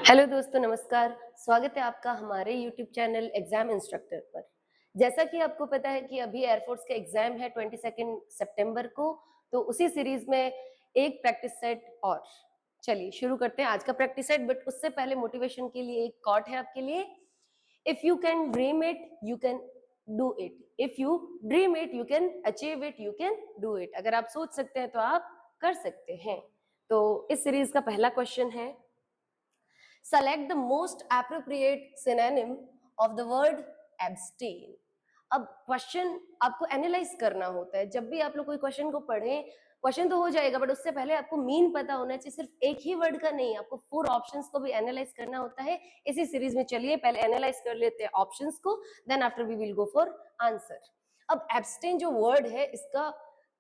Hello दोस्तों, नमस्कार। स्वागत है आपका हमारे यूट्यूब चैनल एग्जाम इंस्ट्रक्टर पर। जैसा कि आपको पता है कि अभी एयरफोर्स का एग्जाम है 22 सितंबर को, तो उसी सीरीज में एक प्रैक्टिस सेट और। चलिए शुरू करते हैं आज का प्रैक्टिस सेट, बट उससे पहले मोटिवेशन के लिए एक कोट है आपके लिए। If you can dream it you can do it, if you dream it you can achieve it, you can do it. अगर आप सोच सकते हैं तो आप कर सकते हैं। तो इस सीरीज का पहला क्वेश्चन है, select the most appropriate synonym of the word abstain। अब क्वेश्चन आपको एनालाइज करना होता है। जब भी आप लोग कोई क्वेश्चन को पढ़ें, क्वेश्चन तो हो जाएगा बट उससे पहले आपको मीन पता होना चाहिए। सिर्फ एक ही वर्ड का नहीं, आपको 4 ऑप्शंस को भी एनालाइज करना होता है इसी सीरीज में। चलिए पहले एनालाइज कर लेते हैं ऑप्शंस को, then after we will go for answer. अब एब्सटेन जो वर्ड है, इसका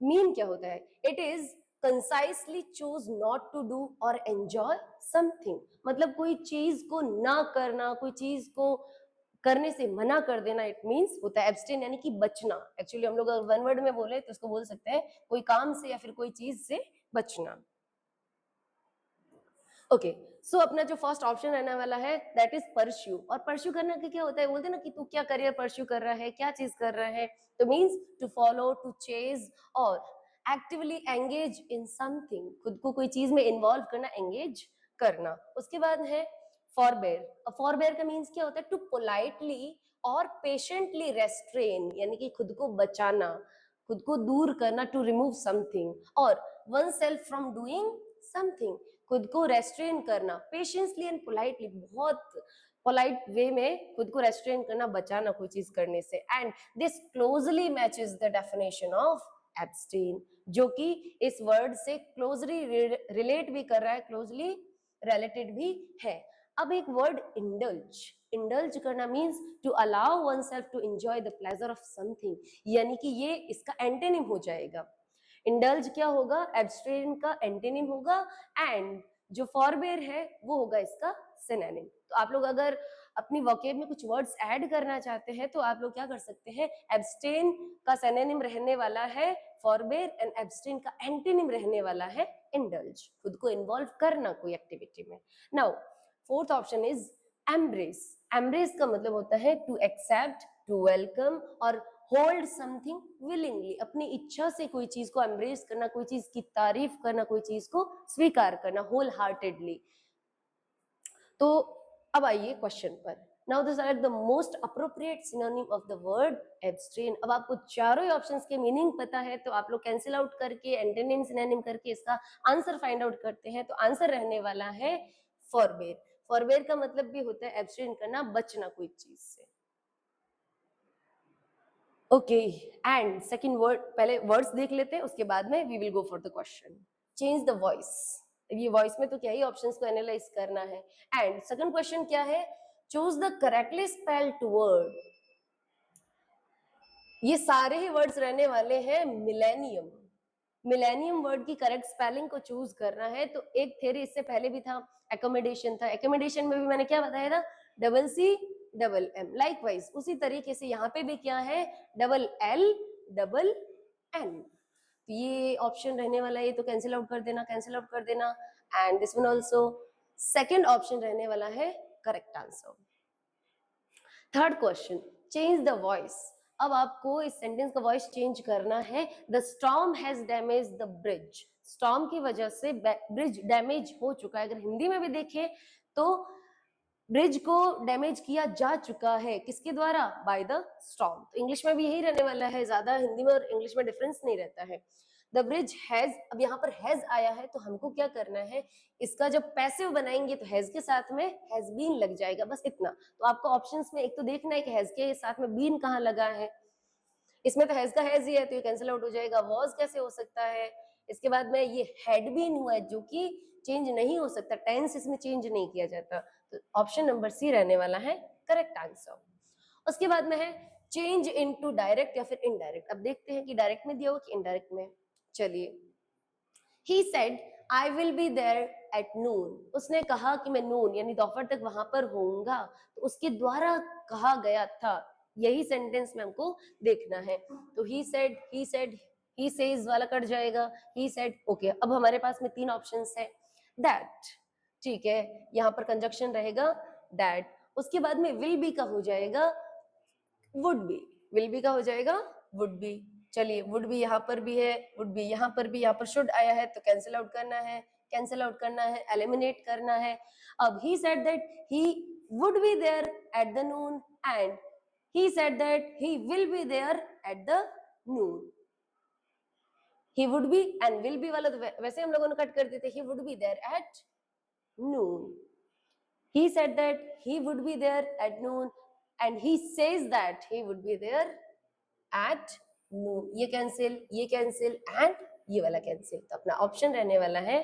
मीन क्या होता है? It is concisely choose not to do और एंजॉय समथिंग। मतलब कोई चीज को ना करना, कोई चीज को करने से मना कर देना, इट मींस होता है एब्सटेन, यानी कि बचना। एक्चुअली हम लोग अगर वन वर्ड में बोले तो उसको बोल सकते हैं कोई काम से या फिर कोई चीज से बचना। ओके, सो अपना जो फर्स्ट ऑप्शन रहने वाला है दैट इज परस्यू। और परस्यू करना का क्या होता है? बोलते हैं ना कि तू क्या करियर परस्यू कर रहा है, क्या चीज कर रहा है। तो means to follow, to chase और एक्टिवली एंगेज इन समथिंग। खुद को कोई चीज में इन्वॉल्व करना, एंगेज करना। उसके बाद है फॉरबेयर। फॉरबेयर का मीन्स क्या होता है? टू पोलाइटली और पेशेंटली रेस्ट्रेन, यानी कि खुद को बचाना, खुद को दूर करना, टू रिमूव समथिंग। और one self from doing something, खुद को रेस्ट्रेन करना, पेशेंसली एंड पोलाइटली, बहुत पोलाइट वे में खुद को रेस्ट्रेन करना, बचाना कोई चीज करने से। And this closely matches the definition of abstain, जो कि इस वर्ड से क्लोजली रिलेट भी कर रहा है, क्लोजली रिलेटेड भी है। अब एक वर्ड इंडल्ज। इंडल्ज करना means to allow one self to enjoy the pleasure of something, यानी कि ये इसका एंटेनिम हो जाएगा। इंडल्ज क्या होगा? एब्स्टेन का एंटेनिम होगा, एंड जो फॉरबेयर है वो होगा इसका सिनोनिम। तो आप लोग अगर अपनी वोकेब में कुछ वर्ड्स ऐड करना चाहते हैं तो आप लोग क्या कर सकते हैं? एब्स्टेन का सिनोनिम रहने वाला है फॉरबेयर, एंड एब्स्टेन का एंटेनिम रहने वाला है इंडल्ज, खुद को इन्वॉल्व करना कोई एक्टिविटी में। Now fourth option is embrace. Embrace का मतलब होता है टू एक्सेप्ट, टू वेलकम और होल्ड समथिंग विलिंगली। अपनी इच्छा से कोई चीज को एम्ब्रेस करना, कोई चीज की तारीफ करना, कोई चीज को स्वीकार करना, होल हार्टेडली। तो अब आइए क्वेश्चन पर। Now this are the most appropriate synonym of the word abstain. अब आपको चारों ही ऑप्शंस के मीनिंग पता है, तो आप लोग कैंसिल आउट करके, एंटोनिम सिनोनिम करके इसका आंसर फाइंड आउट करते हैं। तो आंसर रहने वाला है फॉरबेयर। फॉरबेयर का मतलब भी होता है एब्स्टेन करना, बचना कोई चीज से। ओके, एंड सेकंड वर्ड, पहले वर्ड्स देख लेते हैं, उसके बाद में we will go for the question. Change the voice. ये वॉइस में तो क्या ही ऑप्शंस को एनालाइज करना है। एंड सेकंड क्वेश्चन क्या है? Choose the correctly spelled word. ये सारे ही वर्ड्स रहने वाले हैं मिलेनियम। मिलेनियम वर्ड की करेक्ट स्पेलिंग को चूज करना है। तो एक थ्योरी इससे पहले भी था, एकोमोडेशन था। एकोमोडेशन में भी मैंने क्या बताया था? Double C double M. Likewise उसी तरीके से यहाँ पे भी क्या है? Double L double N. तो ये ऑप्शन रहने वाला है, ये तो कैंसिल आउट कर देना, कैंसिल आउट कर देना। And this one also second option रहने वाला है correct answer. Third question, change the voice. अब आपको इस सेंटेंस का वॉइस चेंज करना है। The storm has damage the bridge. Storm की वजह से ब्रिज डैमेज हो चुका है। अगर हिंदी में भी देखें तो ब्रिज को डैमेज किया जा चुका है, किसके द्वारा? By the storm. तो इंग्लिश में भी यही रहने वाला है, ज्यादा हिंदी में और इंग्लिश में डिफरेंस नहीं रहता है। द ब्रिज हैज, अब यहाँ पर हैज आया है तो हमको क्या करना है? इसका जब पैसिव बनाएंगे तो हैज के साथ में हैज बीन लग जाएगा, बस इतना। तो आपको ऑप्शंस में एक तो देखना है कि हैज के साथ में बीन कहाँ लगा है। इसमें तो हैज का हैज ही है, तो ये कैंसिल आउट हो जाएगा। वॉज कैसे हो सकता है? इसके बाद में ये हैड बीन हुआ है, जो कि चेंज नहीं हो सकता, टेंस इसमें चेंज नहीं किया जाता। तो ऑप्शन नंबर सी रहने वाला है करेक्ट आंसर। उसके बाद में है चेंज इनटू डायरेक्ट या फिर इनडायरेक्ट। अब देखते हैं कि डायरेक्ट में दिया हो कि इनडायरेक्ट में। चलिए, he said I will be there at noon। उसने कहा कि मैं नून यानी दोपहर तक वहां पर होऊंगा, तो उसके द्वारा कहा गया था। यही सेंटेंस में हमको देखना है। तो he said, he says वाला कट जाएगा, he said। ओके, अब हमारे पास में तीन ऑप्शंस है। that ठीक है, यहाँ पर कंजक्शन रहेगा दैट, उसके बाद में विल बी का हो जाएगा वुड बी, विल बी का हो जाएगा वुड बी। चलिए वुड बी यहाँ पर भी है, वुड बी यहाँ पर भी, यहाँ पर शुड आया है तो कैंसिल आउट करना है, कैंसिल आउट करना है, एलिमिनेट करना है। अब he said that he would be there at the noon and he said that he will be there at the noon. he would be and will be वाला तो वैसे हम लोगों ने कट कर देते, he would be there at noon, he said that he would be there at noon and he says that he would be there at noon। ये cancel and ये वाला कैंसिल, तो अपना ऑप्शन रहने वाला है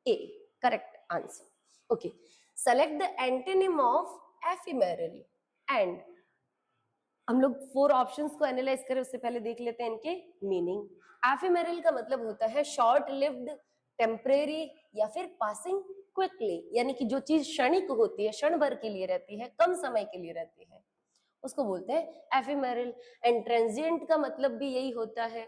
A, correct answer. Okay, select the antonym of ephemeral and हम लोग 4 ऑप्शंस को एनालाइज करें उससे पहले देख लेते हैं इनके मीनिंग। एफिमेरल का मतलब होता है शॉर्ट लिव्ड, टेम्परेरी या फिर पासिंग क्विकली, यानी कि जो चीज क्षणिक होती है, क्षण भर के लिए रहती है, कम समय के लिए रहती है, उसको बोलते हैं एफिमेरल। एंड ट्रांजिएंट का मतलब भी यही होता है,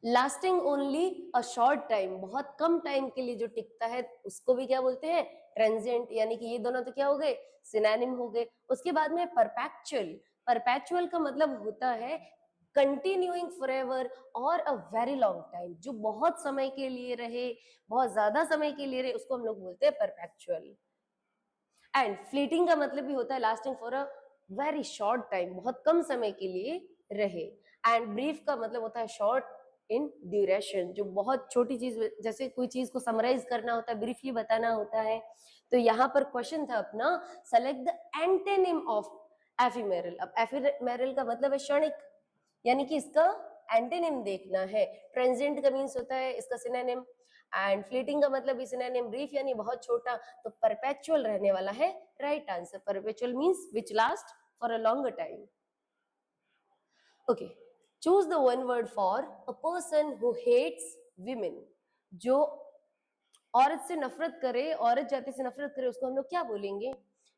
lasting only a short time, बहुत कम टाइम के लिए जो टिकता है उसको भी क्या बोलते हैं, ट्रांजिएंट। यानी कि ये दोनों तो क्या हो गए, सिनोनिम हो गए। उसके बाद में परपेचुअल, परपेचुअल का मतलब होता है कंटिन्यूइंग फॉरएवर और अ वेरी लॉन्ग टाइम, जो बहुत समय के लिए रहे, बहुत ज्यादा समय के लिए रहे, उसको हम लोग बोलते हैं परपेचुअल। एंड फ्लीटिंग का मतलब भी होता है lasting for a very short time, बहुत कम समय के लिए रहे। एंड ब्रीफ का मतलब होता है शॉर्ट इन ड्यूरेशन, जो बहुत छोटी चीज, जैसे कोई चीज को समराइज करना होता है, ब्रीफली बताना होता है। तो यहाँ पर क्वेश्चन था अपना, select the antonym of ephemeral. अब एफिमेरल का मतलब है क्षणिक, यानी कि इसका एंटेनिम देखना है। ट्रांजिएंट का मीन्स होता है इसका सिनोनिम, एंड फ्लीटिंग का मतलब भी सिनोनिम, ब्रीफ यानी बहुत छोटा, तो परपेचुअल रहने वाला है right answer. Perpetual means which last for a longer time. Okay, choose the one word for a person who hates women, जो औरत से नफरत करे, औरत जाति से नफरत करे, उसको हम लोग क्या बोलेंगे?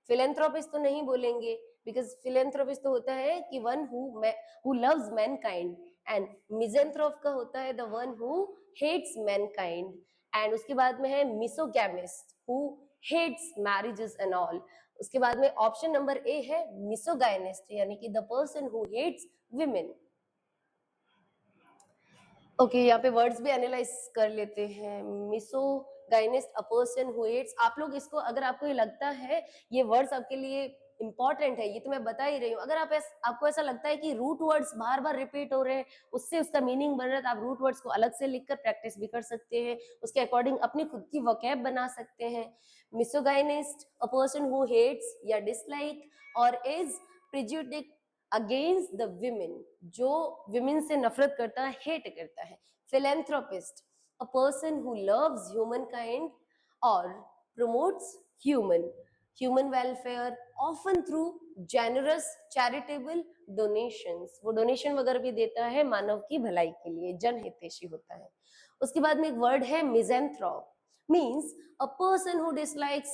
फिलेंथ्रोपिस्ट तो नहीं बोलेंगे, बिकॉज फिलेंथ्रोपिस्ट तो होता है कि one who loves mankind, and misanthrope का होता है the one who hates mankind. And उसके बाद में है misogamist who hates marriages and all. उसके बाद में ऑप्शन नंबर ए है मिसोगाइनिस्ट, यानी कि the person who hates women. Okay, यहाँ पे वर्ड्स भी एनालाइज कर लेते हैं। Misogynist, a person who hates. आप लोग इसको, अगर आपको ये लगता है ये वर्ड्स आपके लिए इंपॉर्टेंट है, ये तो मैं बता ही रही हूँ, अगर आपको ऐसा लगता है कि रूट वर्ड्स बार बार रिपीट हो रहे हैं, उससे उसका मीनिंग बन रहा है, तो आप रूट वर्ड्स को अलग से लिखकर प्रैक्टिस भी कर सकते हैं, उसके अकॉर्डिंग अपनी खुद की वोकैब बना सकते हैं। Misogynist, a person who hates या डिसलाइक और is prejudiced against the women, जो विमेन से नफरत करता है, हेट करता है। Philanthropist, a person who loves human kind और promotes human welfare often through generous charitable donations, वो डोनेशन वगैरह भी देता है मानव की भलाई के लिए, जनहितैषी होता है। उसके बाद में एक वर्ड है misanthrope, means a person who dislikes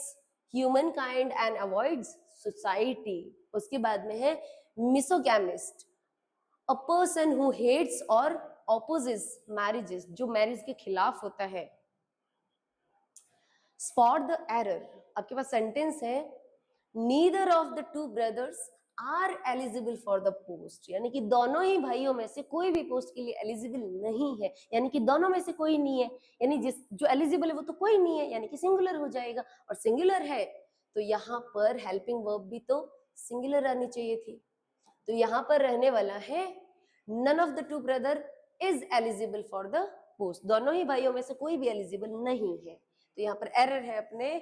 human kind and avoids society. उसके बाद में है misogamist, a person who hates और ऑपोजिट्स मैरिजेस, जो मैरिज के खिलाफ होता है। स्पॉट द एरर, आपके पास सेंटेंस है, neither of the two brothers are eligible for the post, यानी कि दोनों ही भाइयों में से कोई भी पोस्ट के लिए एलिजिबल नहीं है, यानी कि दोनों में से कोई नहीं है, यानी जिस जो एलिजिबल है वो तो कोई नहीं है, यानी कि सिंगुलर हो जाएगा। और सिंगुलर है तो यहाँ पर हेल्पिंग वर्ब भी तो सिंगुलर आनी चाहिए थी, तो यहाँ पर रहने वाला है none of the two brother is eligible for the post, दोनों ही भाइयों में से कोई भी एलिजिबल नहीं है, तो यहाँ पर एरर है अपने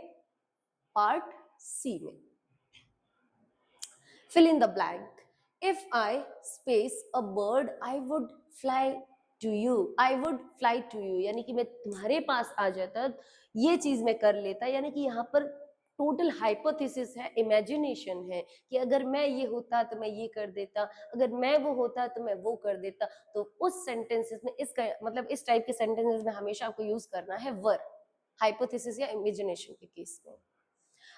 पार्ट सी में। Fill in the blank, if I space a bird I would fly to you, I would fly to you, यानी कि मैं तुम्हारे पास आ जाता, ये चीज मैं कर लेता, यानी कि यहाँ पर टोटल हाइपोथेसिस है, इमेजिनेशन है कि अगर मैं ये होता तो मैं ये कर देता, अगर मैं वो होता तो मैं वो कर देता। तो उस सेंटेंसेस में मतलब इस टाइप के सेंटेंसेस में हमेशा आपको यूज करना है वर, हाइपोथेसिस या इमेजिनेशन के केस में।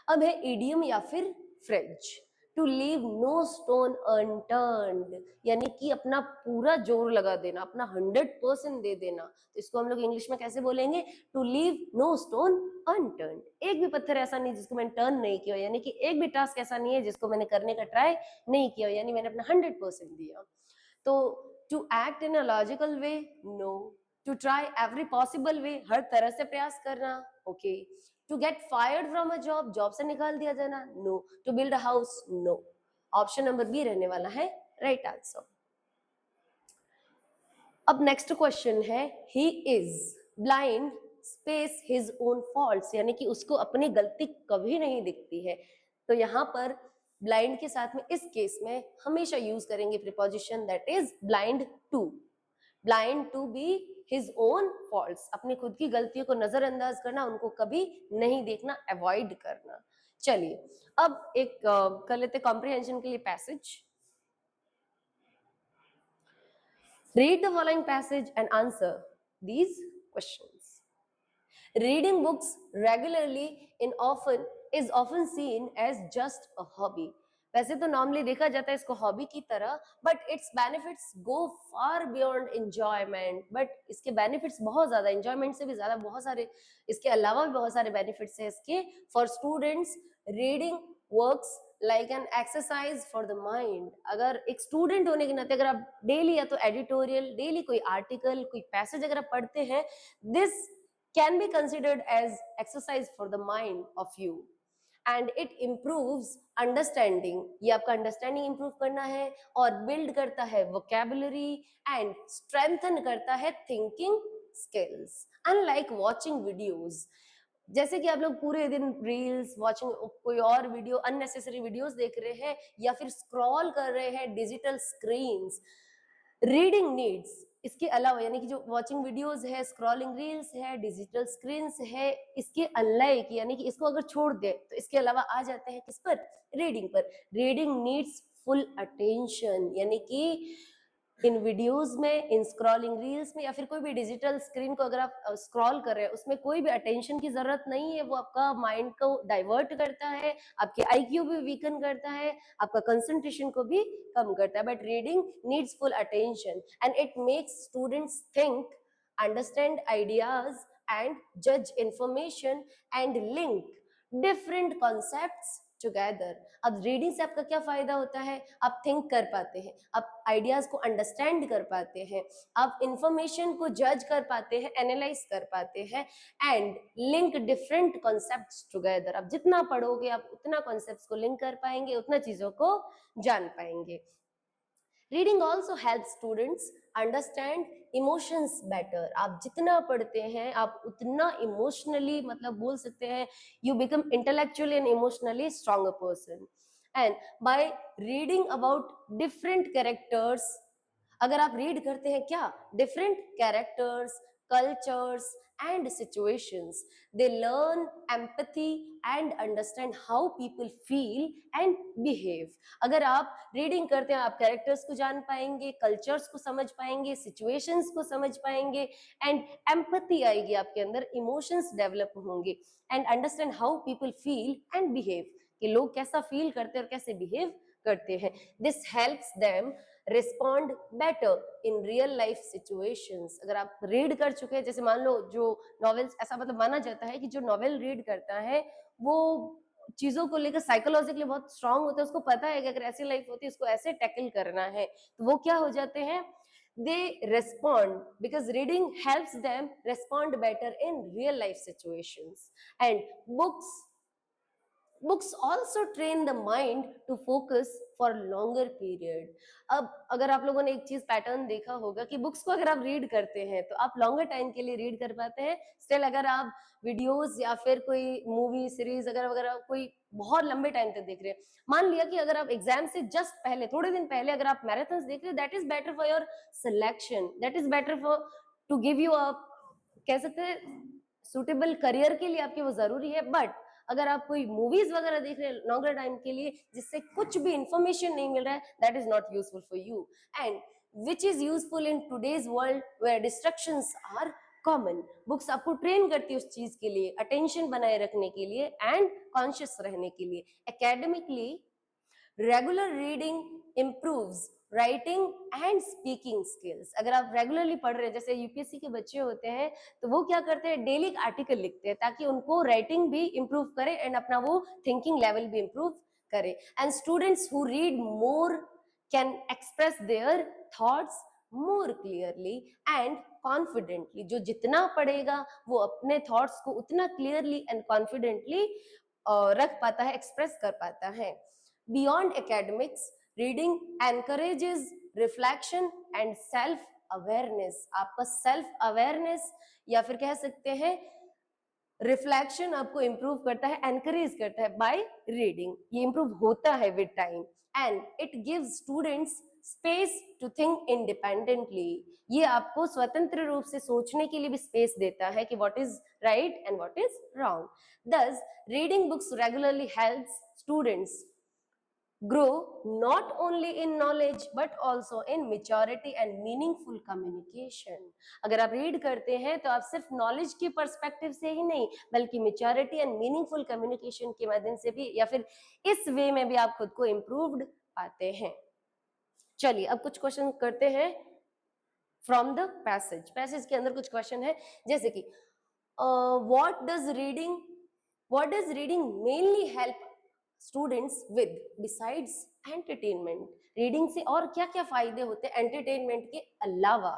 अब है इडियम या फिर French. To leave no stone unturned, यानी कि अपना पूरा जोर लगा देना, अपना 100% दे देना। तो इसको हम लोग इंग्लिश में कैसे बोलेंगे? To leave no stone unturned. एक भी पत्थर ऐसा नहीं जिसको मैंने टर्न नहीं किया, यानी कि एक भी टास्क ऐसा नहीं है जिसको मैंने करने का ट्राई नहीं किया, यानी मैंने अपना 100% दिया। तो to act in a logical way, no. To try every possible way, हर तरह से प्रयास करना, okay. To get fired from a job, job से निकाल दिया जाना, no. To build a house, no. Option number B रहने वाला है राइट आंसर। अब नेक्स्ट क्वेश्चन है, he is blind space his own faults, यानी कि उसको अपनी गलती कभी नहीं दिखती है। तो यहाँ पर ब्लाइंड के साथ में इस केस में हमेशा यूज करेंगे preposition that is blind to. Blind to be his own faults, अपनी खुद की गलतियों को नजरअंदाज करना, उनको कभी नहीं देखना, अवॉइड करना। चलिए अब एक कर लेते कॉम्प्रिहेंशन के लिए passage. Read the following passage and answer these questions. Reading books regularly is often seen as just a hobby. वैसे तो नॉर्मली देखा जाता है इसको हॉबी की तरह, but it's benefits go far beyond enjoyment. But इसके बेनिफिट्स बहुत ज्यादा, एंजॉयमेंट से भी ज्यादा बहुत सारे, इसके अलावा भी बहुत सारे बेनिफिट्स है इसके। For students reading works like an exercise for the mind. अगर एक स्टूडेंट होने के नाते अगर आप डेली या तो एडिटोरियल, डेली कोई आर्टिकल, कोई पैसेज अगर आप पढ़ते हैं, this can be considered as exercise for the mind of you and it improves understanding. ये आपका अंडरस्टैंडिंग इंप्रूव करना है और बिल्ड करता है वोकैबुलरी एंड स्ट्रेंथन करता है thinking skills. Unlike watching videos, जैसे कि आप लोग पूरे दिन रील्स वॉचिंग, कोई और वीडियो, अननेसेसरी वीडियोस देख रहे हैं या फिर स्क्रॉल कर रहे हैं डिजिटल स्क्रीन्स, रीडिंग नीड्स इसके अलावा, यानी कि जो वॉचिंग वीडियोस है, स्क्रॉलिंग रील्स है, डिजिटल स्क्रीन्स है, इसके अनलाइक, यानी कि इसको अगर छोड़ दे तो इसके अलावा आ जाते हैं किस पर? रीडिंग पर। रीडिंग नीड्स फुल अटेंशन, यानी कि इन वीडियोस में, इन स्क्रॉलिंग रील्स में या फिर कोई भी डिजिटल स्क्रीन को अगर आप स्क्रॉल कर रहे हैं, उसमें कोई भी अटेंशन की जरूरत नहीं है। वो आपका माइंड को डाइवर्ट करता है, आपके आईक्यू भी वीकन करता है, आपका कंसंट्रेशन को भी कम करता है। But reading needs full attention and it makes students think, understand ideas and जज information and link different concepts together. अब रीडिंग से आपका क्या फायदा होता है? आप थिंक कर पाते हैं, आप आइडियाज को अंडरस्टैंड कर पाते हैं, आप इंफॉर्मेशन को जज कर पाते हैं, एनालाइज कर पाते हैं and link different concepts together. आप जितना पढ़ोगे आप उतना कॉन्सेप्ट्स को लिंक कर पाएंगे, उतना चीजों को जान पाएंगे। Reading also help students understand emotions better. आप जितना पढ़ते हैं आप उतना इमोशनली, मतलब बोल सकते हैं you become intellectually and emotionally stronger person. And by reading about different characters, अगर आप रीड करते हैं क्या? Different characters, cultures and situations, they learn empathy and understand how people feel and behave. अगर आप रीडिंग करते हैं आप कैरेक्टर्स को जान पाएंगे, कल्चर्स को समझ पाएंगे, सिचुएशंस को समझ पाएंगे एंड एम्पैथी आएगी आपके अंदर, इमोशंस डेवलप होंगे and understand how people feel and behave, कि लोग कैसा फील करते हैं और कैसे बिहेव करते हैं। This helps them respond better in real life situations. अगर आप रीड कर चुके हैं, जैसे मान लो जो नॉवेल्स, ऐसा मतलब माना जाता है कि जो नॉवेल रीड करता है वो चीजों को लेकर साइकोलॉजिकली बहुत स्ट्रांग होता है, उसको पता है कि अगर ऐसी लाइफ होती है इसको ऐसे टैकल करना है, तो वो क्या हो जाते हैं? they respond because reading helps them respond better in real life situations and books also train the mind to focus for longer period। अब अगर आप लोगों ने एक चीज पैटर्न देखा होगा कि बुक्स को अगर आप रीड करते हैं तो आप लॉन्गर टाइम के लिए रीड कर पाते हैं। स्टिल अगर आप वीडियोस या फिर कोई मूवी सीरीज अगर कोई बहुत लंबे टाइम तक देख रहे हैं, मान लिया कि अगर आप एग्जाम से जस्ट पहले, थोड़े दिन पहले अगर आप मैराथन्स देख रहे हैं, that is better for your selection, that is better for to give you a, कह सकते हैं सुटेबल करियर के लिए आपके वो जरूरी है। बट अगर आप कोई मूवीज वगैरह देख रहे हैं लॉन्गर टाइम के लिए जिससे कुछ भी इंफॉर्मेशन नहीं मिल रहा है, that is not useful for you and which is useful in today's world where distractions are common. Books आपको ट्रेन करती है उस चीज के लिए, अटेंशन बनाए रखने के लिए एंड कॉन्शियस रहने के लिए। Academically regular reading improves writing and speaking skills. अगर आप रेगुलरली पढ़ रहे हैं, जैसे यूपीएससी के बच्चे होते हैं तो वो क्या करते हैं, डेली आर्टिकल लिखते हैं ताकि उनको राइटिंग भी इम्प्रूव करे एंड अपना वो थिंकिंग लेवल भी इम्प्रूव करे। And students who read more can express their thoughts more clearly and confidently. जो जितना पढ़ेगा वो अपने थॉट्स को उतना क्लियरली एंड कॉन्फिडेंटली रख पाता है, एक्सप्रेस कर पाता है। Beyond academics reading encourages reflection and self awareness. आपका सेल्फ अवेयरनेस या फिर कह सकते हैं रिफ्लेक्शन आपको इंप्रूव करता है, एनकरेज करता है बाय रीडिंग। ये इंप्रूव होता है with time and it gives students space to think independently. ये आपको स्वतंत्र रूप से सोचने के लिए भी स्पेस देता है कि what is right and what is wrong. Thus reading books regularly helps students grow not only in knowledge but also in maturity and meaningful communication। अगर आप रीड करते हैं तो आप सिर्फ नॉलेज के पर्सपेक्टिव से ही नहीं बल्कि मेच्योरिटी एंड मीनिंगफुल कम्युनिकेशन के माध्यम से भी या फिर इस वे में भी आप खुद को इम्प्रूव्ड पाते हैं। चलिए अब कुछ क्वेश्चन करते हैं फ्रॉम द पैसेज। पैसेज के अंदर कुछ क्वेश्चन है, जैसे कि what does reading mainly help students with besides entertainment. Reading से और क्या क्या फायदे होते हैं एंटरटेनमेंट के अलावा?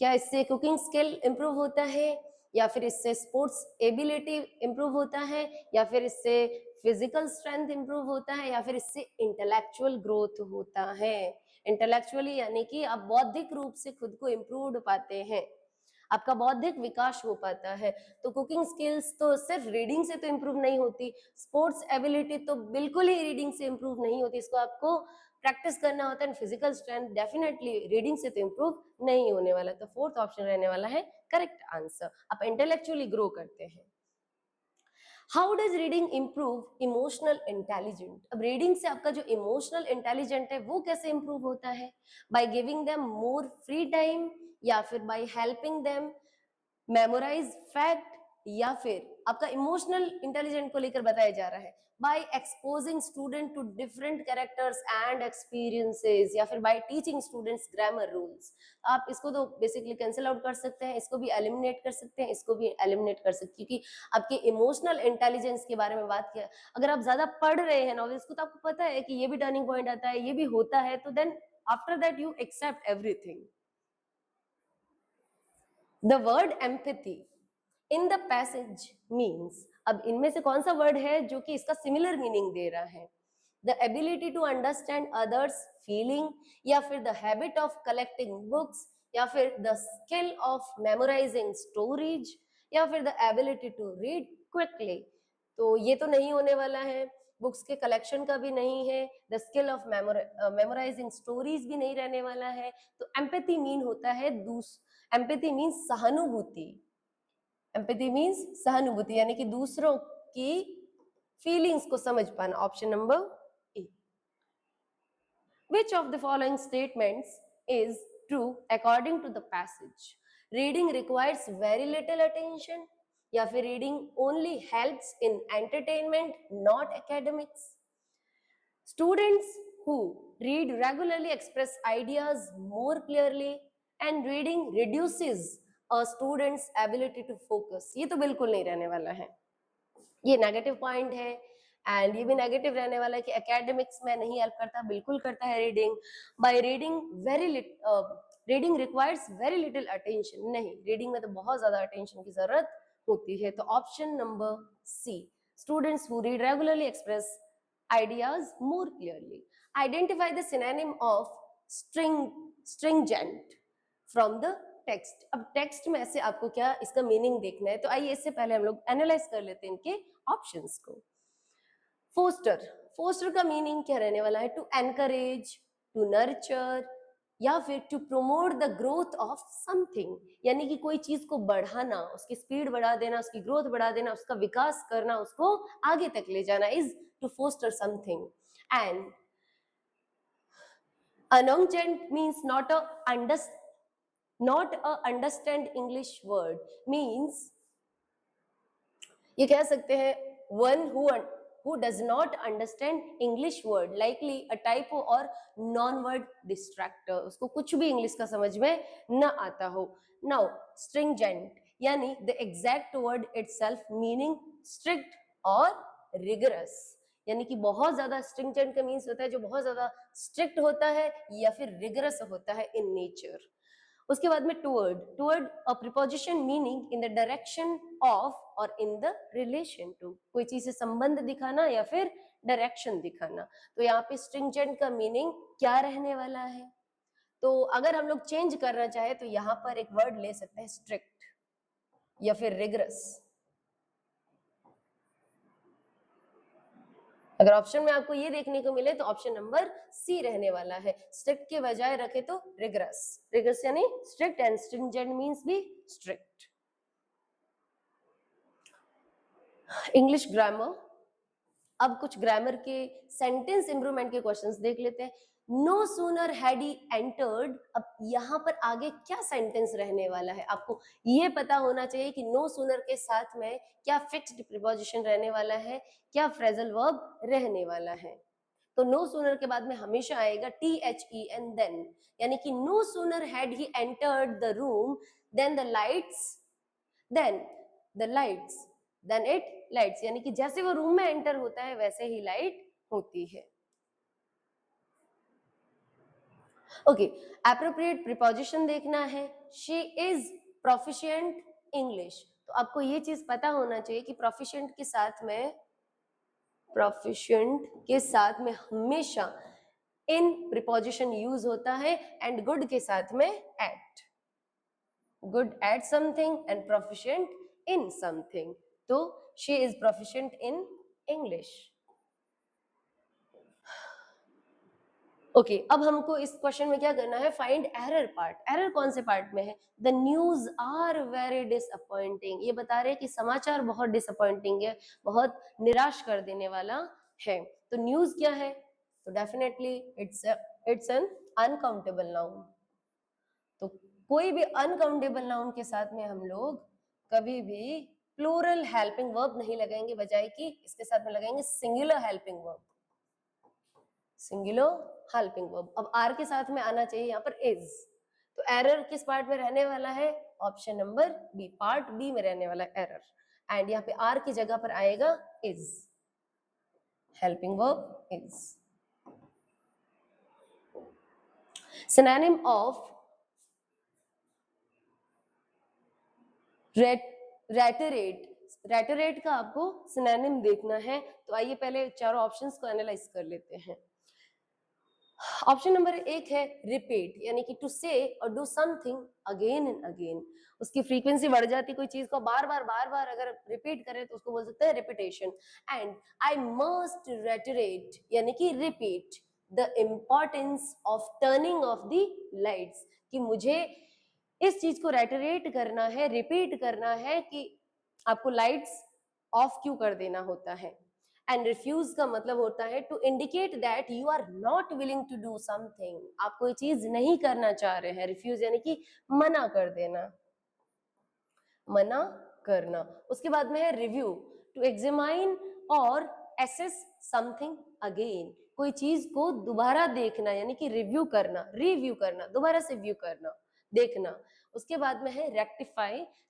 क्या इससे कुकिंग स्किल इंप्रूव होता है, या फिर इससे स्पोर्ट्स एबिलिटी इंप्रूव होता है, या फिर इससे फिजिकल स्ट्रेंथ इंप्रूव होता है, या फिर इससे इंटेलेक्चुअल ग्रोथ होता है। इंटेलेक्चुअली यानी कि आप बौद्धिक रूप से खुद को इंप्रूव पाते हैं, आपका बौद्धिक विकास हो पाता है। तो कुकिंग स्किल्स तो सिर्फ रीडिंग से तो इंप्रूव नहीं होती, स्पोर्ट्स एबिलिटी तो बिल्कुल ही रीडिंग से इंप्रूव नहीं होती, इसको आपको प्रैक्टिस करना होता है। फिजिकल स्ट्रेंथ डेफिनेटली रीडिंग से तो इंप्रूव नहीं होने वाला। तो फोर्थ ऑप्शन रहने वाला है करेक्ट आंसर। आप इंटेलेक्चुअली ग्रो करते हैं। How does reading improve emotional intelligent. अब रीडिंग से आपका जो इमोशनल इंटेलिजेंट है वो कैसे इंप्रूव होता है? By giving them more free time, या फिर by helping them memorise fact, या फिर आपका इमोशनल इंटेलिजेंट को लेकर बताया जा रहा है by exposing student to different characters and experiences, या फिर by teaching students grammar rules. आप इसको तो बेसिकली कैंसिल आउट कर सकते हैं, इसको भी एलिमिनेट कर सकते हैं, इसको भी एलिमिनेट कर सकते हैं, क्योंकि आपके इमोशनल इंटेलिजेंस के बारे में बात किया। अगर आप ज्यादा पढ़ रहे हैं नॉवेल्स को तो आपको पता है कि ये भी टर्निंग पॉइंट आता है, ये भी होता है, तो then after that you accept everything. The word empathy in the passage means, अब इनमें से कौन सा वर्ड है जो कि इसका सिमिलर मीनिंग दे रहा है? The ability to understand others feeling, या फिर the habit of collecting books, या फिर the skill of memorizing stories, या फिर the ability to read quickly। तो ये तो नहीं होने वाला है, बुक्स के कलेक्शन का भी नहीं है, the skill of memorising stories भी नहीं रहने वाला है। तो एम्पैथी मीन होता है एम्पैथी मीन्स सहानुभूति। एम्पैथी मीन्स सहानुभूति यानी कि दूसरों की फीलिंग्स को समझ पाना। Option number A. Which of the following statements is true according to the passage? Reading requires very little attention, या फिर reading only helps in entertainment, not academics? Students who read regularly express ideas more clearly, and reading reduces a student's ability to focus। ये तो बिल्कुल नहीं रहने वाला है, ये नेगेटिव पॉइंट है। एंड ये भी नेगेटिव रहने वाला है कि एकेडमिक्स में नहीं हेल्प करता, बिल्कुल करता है reading. By reading requires very little attention, नहीं, रीडिंग में तो बहुत ज्यादा अटेंशन की जरूरत होती है। तो option number C, students who read regularly express ideas more clearly। Identify the synonym of stringent from the text। अब टेक्स्ट में से आपको क्या इसका मीनिंग देखना है, तो आइए इससे पहले हम लोग एनालाइज कर लेते हैं इनके ऑप्शंस को। फोस्टर, फोस्टर का मीनिंग क्या रहने वाला है? टू एनकरेज, टू नर्चर, या फिर to promote the growth of something, यानी कि कोई चीज को बढ़ाना, उसकी स्पीड बढ़ा देना, उसकी ग्रोथ बढ़ा देना, उसका विकास करना, उसको आगे तक ले जाना, is to foster something. And अनोंगजेंट means not a understand English word, means ये कह सकते हैं one who who does not understand English word, likely a typo or non-word distractor, उसको कुछ भी इंग्लिश का समझ में न आता हो. Now stringent यानी the exact word itself meaning strict or rigorous, यानी कि बहुत ज्यादा stringent का मीन्स होता है जो बहुत ज्यादा strict होता है या फिर rigorous होता है in nature. उसके बाद में toward a preposition meaning in the direction of और इन द रिलेशन टू, कोई चीज से संबंध दिखाना या फिर डायरेक्शन दिखाना. तो यहाँ पे स्ट्रिंजेंट का मीनिंग क्या रहने वाला है? तो अगर हम लोग चेंज करना चाहे तो यहाँ पर एक वर्ड ले सकते हैं स्ट्रिक्ट या फिर रिगरस. अगर ऑप्शन में आपको ये देखने को मिले तो ऑप्शन नंबर सी रहने वाला है. स्ट्रिक्ट के बजाय रखे तो रिगरस. रिगरस यानी स्ट्रिक्ट एंड स्ट्रिंजेंट मींस भी स्ट्रिक्ट. English grammar. अब कुछ ग्रामर के सेंटेंस इंप्रूवमेंट के क्वेश्चंस देख लेते हैं. No sooner had he entered. अब यहाँ पर आगे क्या सेंटेंस रहने वाला है आपको ये पता होना चाहिए कि नो सूनर के साथ में क्या फिक्स्ड प्रीपोजिशन रहने वाला है, क्या फ्रेजल वर्ब रहने वाला है. तो नो सूनर के बाद में हमेशा आएगा THEN देन, यानी कि no sooner had he entered the room then the lights then it lights, यानी कि जैसे वो रूम में एंटर होता है वैसे ही लाइट होती है. ओके, एप्रोप्रिएट प्रीपोजिशन देखना है. She is proficient English. तो आपको ये चीज पता होना चाहिए कि प्रोफिशिएंट के साथ में हमेशा इन प्रीपोजिशन यूज होता है एंड गुड के साथ में at. Good at something and proficient in something. तो she is proficient in English. Okay, अब हमको इस क्वेश्चन में क्या करना है? Find error part. एरर कौन से पार्ट में है? The news are very disappointing. ये बता रहे हैं कि समाचार बहुत डिसअपॉइंटिंग है, बहुत निराश कर देने वाला है. तो न्यूज क्या है? तो definitely it's an uncountable noun. तो कोई भी अनकाउंटेबल नाउन के साथ में हम लोग कभी भी प्लूरल हेल्पिंग वर्ब नहीं लगाएंगे, बजाय कि इसके साथ में लगाएंगे singular helping verb. Singular helping verb. अब आर के साथ में आना चाहिए यहाँ पर इज. तो एरर किस पार्ट में रहने वाला है? Option number B, part B में रहने वाला एरर. एंड यहाँ पे आर की जगह पर आएगा is. Helping verb is. Synonym of reiterate. Reiterate का आपको सिनोनिम देखना है. तो आइए पहले चारों ऑप्शंस को एनालाइज कर लेते हैं. ऑप्शन नंबर एक है रिपीट, यानी कि टू से और do something again and again. उसकी फ्रीक्वेंसी बढ़ जाती, कोई चीज को बार बार अगर रिपीट करें तो उसको बोल सकते हैं रिपीटेशन. एंड आई मस्ट रेटरेट यानी कि repeat the importance of turning of the lights, कि मुझे इस चीज को रेटरेट करना है, रिपीट करना है कि आपको लाइट्स ऑफ क्यों कर देना होता है. एंड रिफ्यूज का मतलब होता है to indicate that you are not willing to do something. आप कोई चीज नहीं करना चाह रहे हैं. रिफ्यूज यानी कि मना कर देना, मना करना. उसके बाद में है रिव्यू, टू एग्जामाइन और एसेस समथिंग अगेन. कोई चीज को दोबारा देखना यानी कि रिव्यू करना, दोबारा से व्यू करना, देखना. उसके बाद में है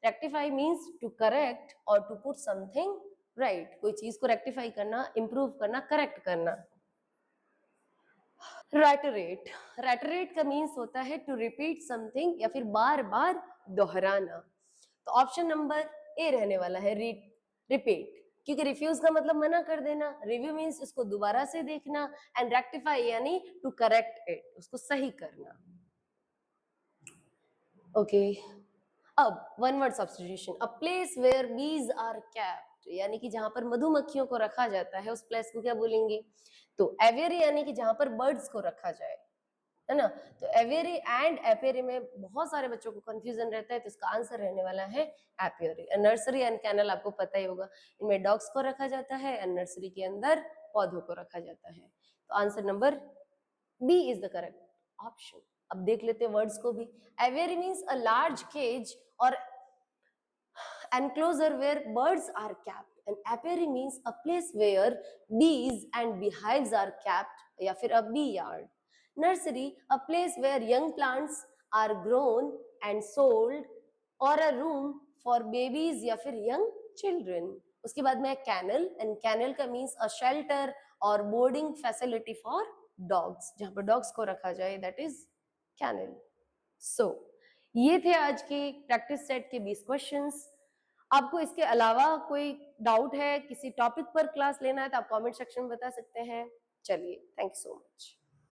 रेक्टिफाई मीन्स टू करेक्ट और टू पुट समथिंग राइट. कोई चीज को रेक्टिफाई करना, इंप्रूव करना, करेक्ट करना. रेटरेट का मीन्स होता है टू रिपीट समथिंग या फिर बार बार दोहराना. तो ऑप्शन नंबर ए रहने वाला है रिपीट, क्योंकि रिफ्यूज का मतलब मना कर देना, रिव्यू मीन्स उसको दोबारा से देखना, एंड रेक्टिफाई यानी टू करेक्ट इट, उसको सही करना. ओके, अब one word substitution. A place where bees are kept, यानी कि जहां पर मधुमक्खियों को रखा जाता है उस प्लेस को क्या बोलेंगे? तो एवियरी यानी कि जहां पर बर्ड्स को रखा जाए, है ना. तो एवियरी एंड एपियरी में बहुत सारे बच्चों को कंफ्यूजन रहता है, तो इसका आंसर रहने वाला है एपियरी. नर्सरी एंड कैनल आपको पता ही होगा, इनमें डॉग्स को रखा जाता है एंड नर्सरी के अंदर पौधों को रखा जाता है. तो answer number B is the correct option. अब देख लेते हैं वर्ड्स को भी. Aviary means a large cage और enclosure where birds are kept. And apiary means a place where bees and beehives are kept या फिर a bee yard. Nursery, a place where young plants are grown and sold, or a room for babies या फिर young children. उसके बाद में kennel, and kennel का means a shelter or boarding facility for dogs, जहाँ पर dogs को रखा जाए, that is kennel. So, ये थे आज के प्रैक्टिस सेट के 20 क्वेश्चंस. आपको इसके अलावा कोई डाउट है, किसी टॉपिक पर क्लास लेना है तो आप कमेंट सेक्शन में बता सकते हैं. चलिए, थैंक यू सो मच.